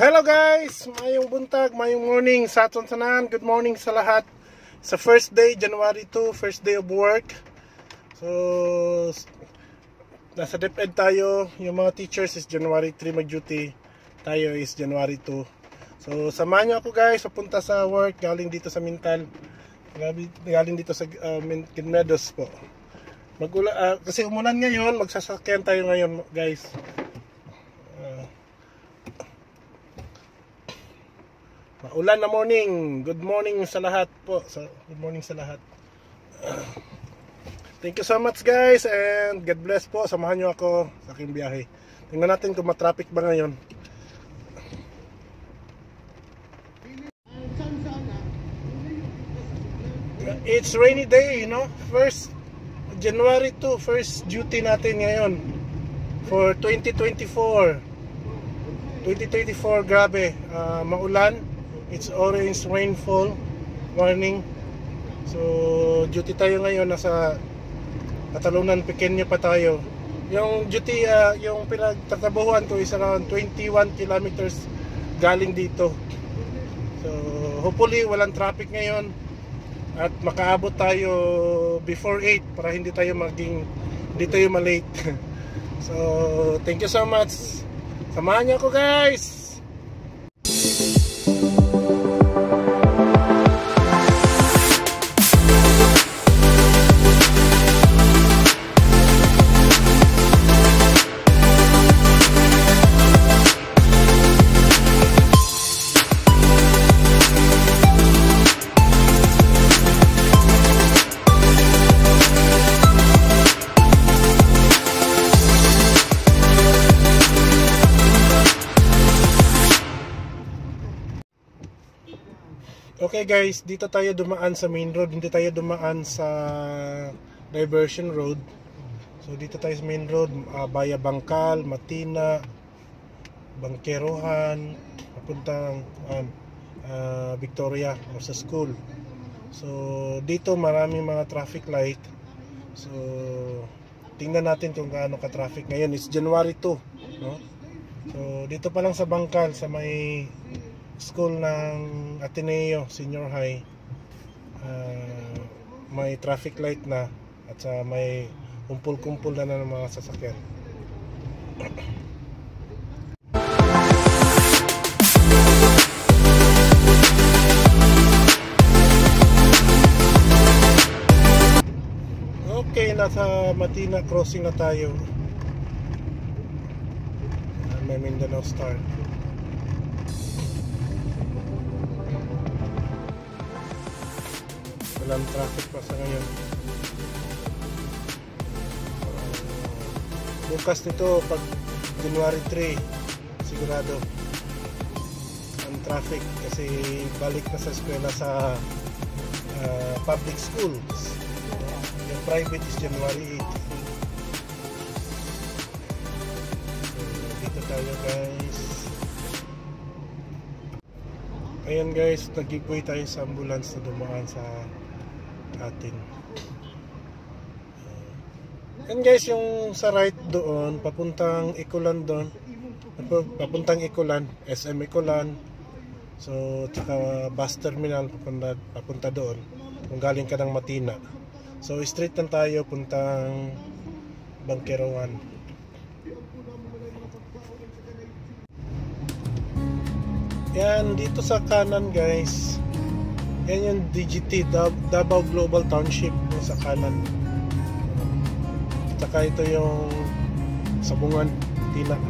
Hello guys! Mayong buntag, mayong morning sa aton tanan. Good morning sa lahat. Sa first day, January 2, first day of work. So, nasa DepEd tayo. Yung mga teachers is January 3 mag-duty. Tayo is January 2. So, samahan nyo ako guys, papunta sa work. Galing dito sa Mintal. Galing dito sa Kinmedos po. Kasi umulan ngayon, magsasakyan tayo ngayon guys. Ulan na morning. Good morning sa lahat po. Good morning sa lahat. Thank you so much guys and God bless po. Samahan nyo ako sa aking biyahe. Tingnan natin kung matraffic ba ngayon. It's rainy day, you know. First January 2, first duty natin ngayon for 2024. 2024, grabe. Maulan. It's orange rainfall warning. So duty tayo ngayon, nasa Katalunan, Pequeño pa tayo. Yung duty, yung pinagtatrabahuan ko is around 21 kilometers galing dito. So hopefully walang traffic ngayon at makaabot tayo before 8 para hindi tayo malate. So thank you so much. Samahan niyo ako guys. Okay guys, dito tayo dumaan sa main road, hindi tayo dumaan sa diversion road. So dito tayo sa main road, Baya Bangkal, Matina, Bangkerohan, papuntang Victoria o sa school. So dito maraming mga traffic light. So tingnan natin kung gaano ka traffic ngayon. It's January 2, no? So dito pa lang sa Bangkal, sa may school ng Ateneo Senior High, may traffic light na at may kumpul-kumpul na ng mga sasakyan. Okay, nasa Matina crossing na tayo. May Mindanao Star. Walang traffic pa sa ngayon. Bukas nito pag January 3 sigurado ang traffic kasi balik na sa eskwela sa public schools. Yung private is January 8. So, dito tayo guys. Ayan guys, nag-giveaway tayo sa ambulance na dumaan sa atin. And guys, yung sa right doon, papuntang Ikulan doon, papuntang Ikulan, SM Ikulan. So, tsaka bus terminal papunta doon kung galing ka ng Matina. So, straight lang tayo puntang Bangkerohan. Yan, dito sa kanan guys, yan yung DGT, Davao Global Township sa kanan. Saka ito yung Sabungan, Tina.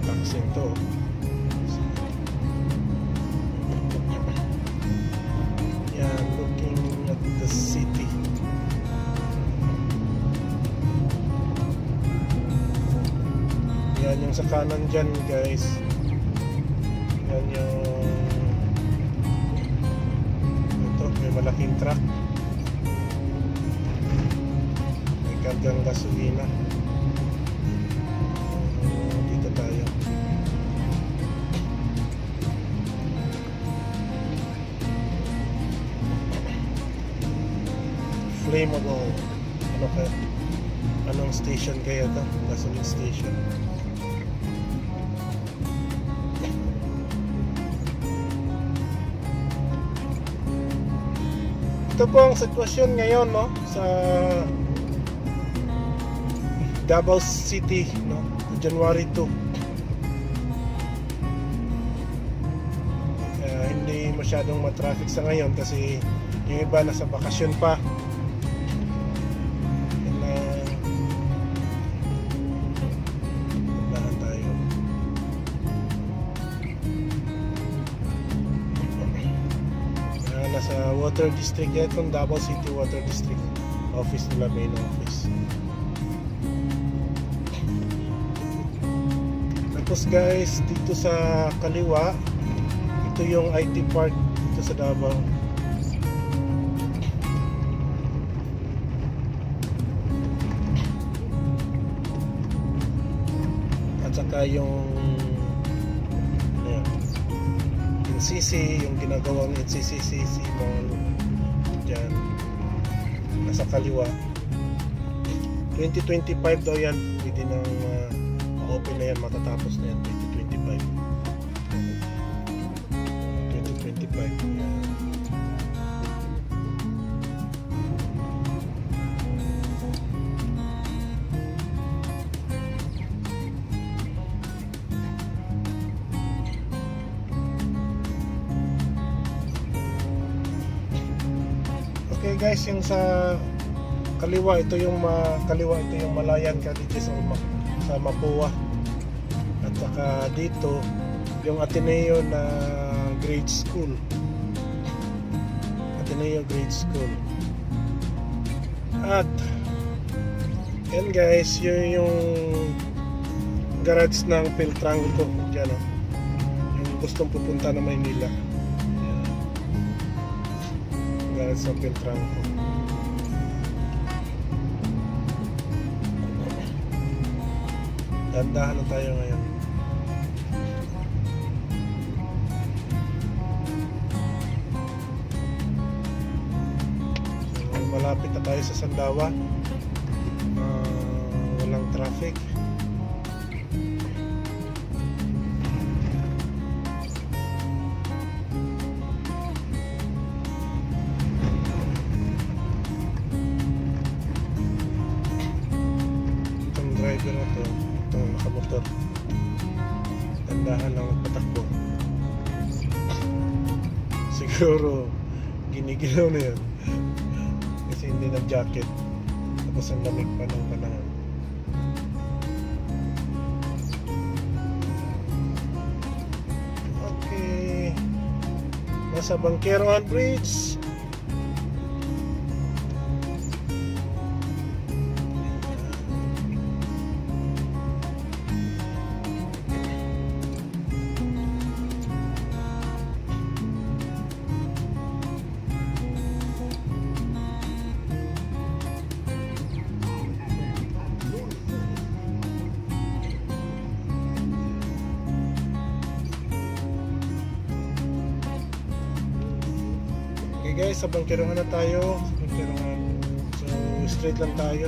Taxing to. Yan, looking at the city. Yan yung sa kanan dyan guys. Yan yung ito, may malaking truck, may kargang gasolina. Dito tayo. Flammable. Ano kaya? Anong Parang station kaya to, gasoline station. Ito po ang sitwasyon ngayon, no, sa Davao City, no, January 2. Hindi masyadong matraffic sa ngayon kasi yung iba nasa bakasyon pa. Dahan tayo. Nasa Water District yan, itong Davao City Water District office nila, main office. Tapos guys, dito sa kaliwa, ito yung IT Park dito sa Davao. At saka yung NCC, yung ginagawang NCCCC Mall dyan nasa kaliwa. 2025 daw yan, pwede nang open na yan, matatapos na yan 2025 yan. Okay guys, yung sa kaliwa, ito yung Malayan Colleges sa Mapua. At saka dito yung Ateneo na grade school. Ateneo grade school. At yan guys, yun yung garage ng Peltranco dyan, yung gustong pupunta na Maynila. Sa Peltranco. Dandahan na tayo ngayon. So, malapit na tayo sa Sandawa. Walang traffic. Driver na to, itong nakamotor, tandahan lang magpatakbo. Siguro ginigilaw na yan kasi hindi nag-jacket, tapos ang lamig pa ng panahon. Okay, nasa Bangkeroan Bridge. Okay guys, sa Bangkeroan na tayo. So straight lang tayo.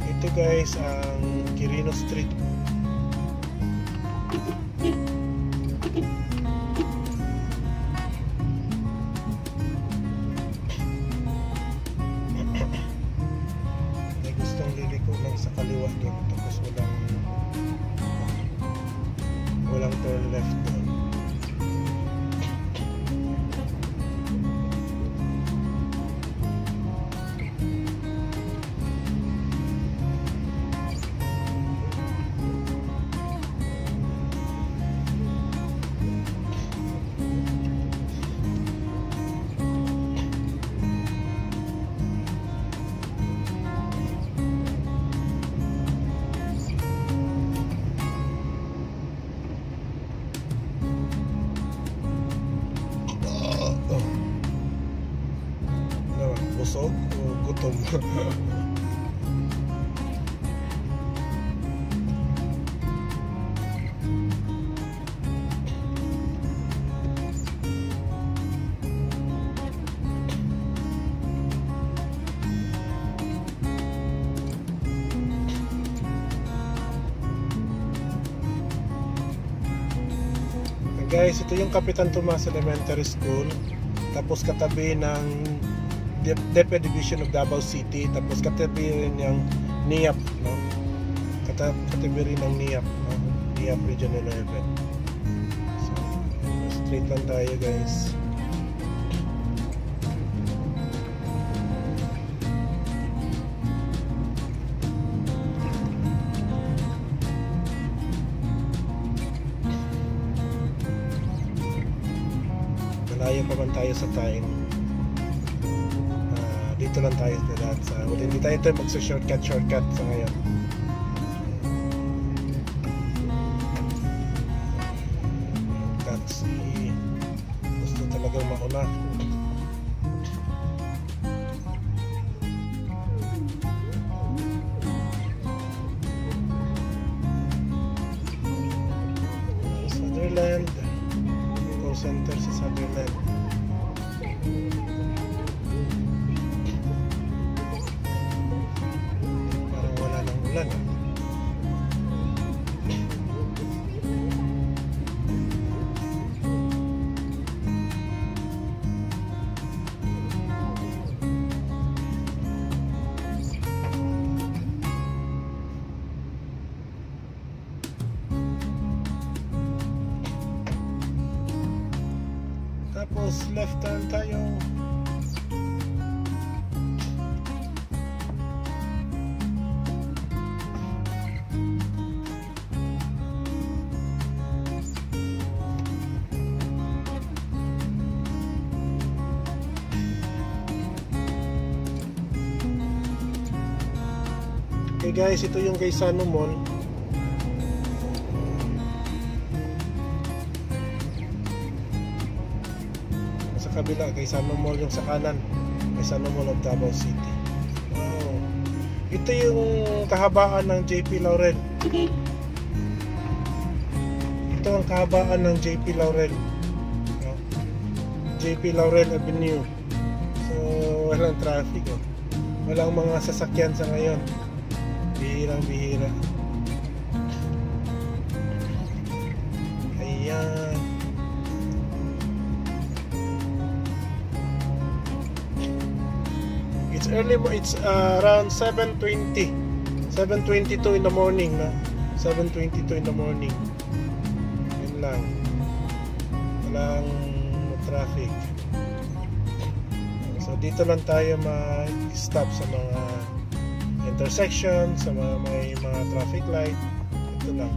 Ito guys ang Quirino Street. Sa kaliwa doon, tapos walang turn left doon. Guys, ito yung Kapitan Tomas Elementary School. Tapos katabi ng DepEd Division of Davao City. Tapos katabi rin yung NIAP, no? Katabi rin ng NIAP, no? NIAP Region 11. So, straight lang tayo, guys. Malayo pa man tayo sa time. Dito lang tayo sa hindi tayo magsa-shortcut sa ngayon. Taxi gusto talagang mauna. Sutherland call center sa Sutherland. Parang wala nang ulan. Tapos left turn tayo. Okay guys, ito yung Quezano Mall. Kabila, Quezano Mall yung sa kanan, Quezano Mall of Davao City. Wow. Ito yung kahabaan ng JP Laurel. Ito ang kahabaan ng JP Laurel, no? JP Laurel Avenue. So walang traffic, oh. Walang mga sasakyan sa ngayon. Bihirang bihira. Ayan. It's around 7:22 in the morning, no? 7:22 in the morning. Yun lang. Walang traffic. So dito lang tayo ma-stop sa mga intersection, sa may mga traffic light. Ito lang.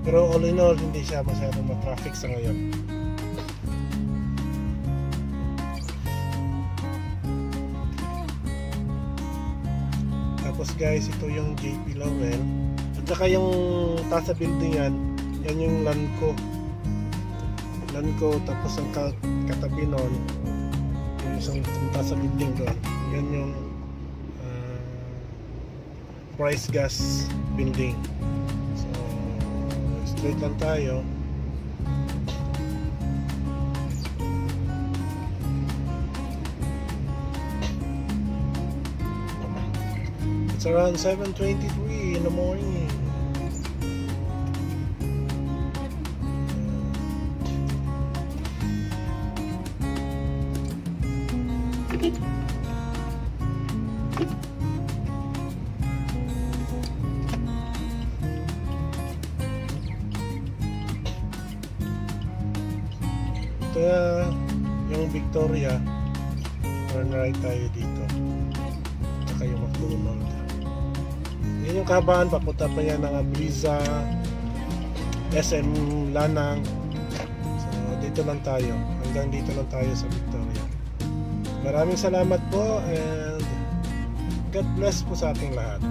Pero all in all, hindi siya masyadong ma-traffic sa ngayon. Tapos guys, ito yung JP Laurel. At saka yung taas sa building yan yung Lanco. Tapos ang katabi nun, yung isang taas sa building doon, yan yung Price Gas building. So straight lang tayo. It's around 7:23 in the morning. Ito yung Victoria. Turn right tayo dito. Tsaka yung McDonald's. Yan yung kahabaan, papunta pa yan ng Abriza, SM Lanang. So dito lang tayo, hanggang dito lang tayo sa Victoria. Maraming salamat po and God bless po sa ating lahat.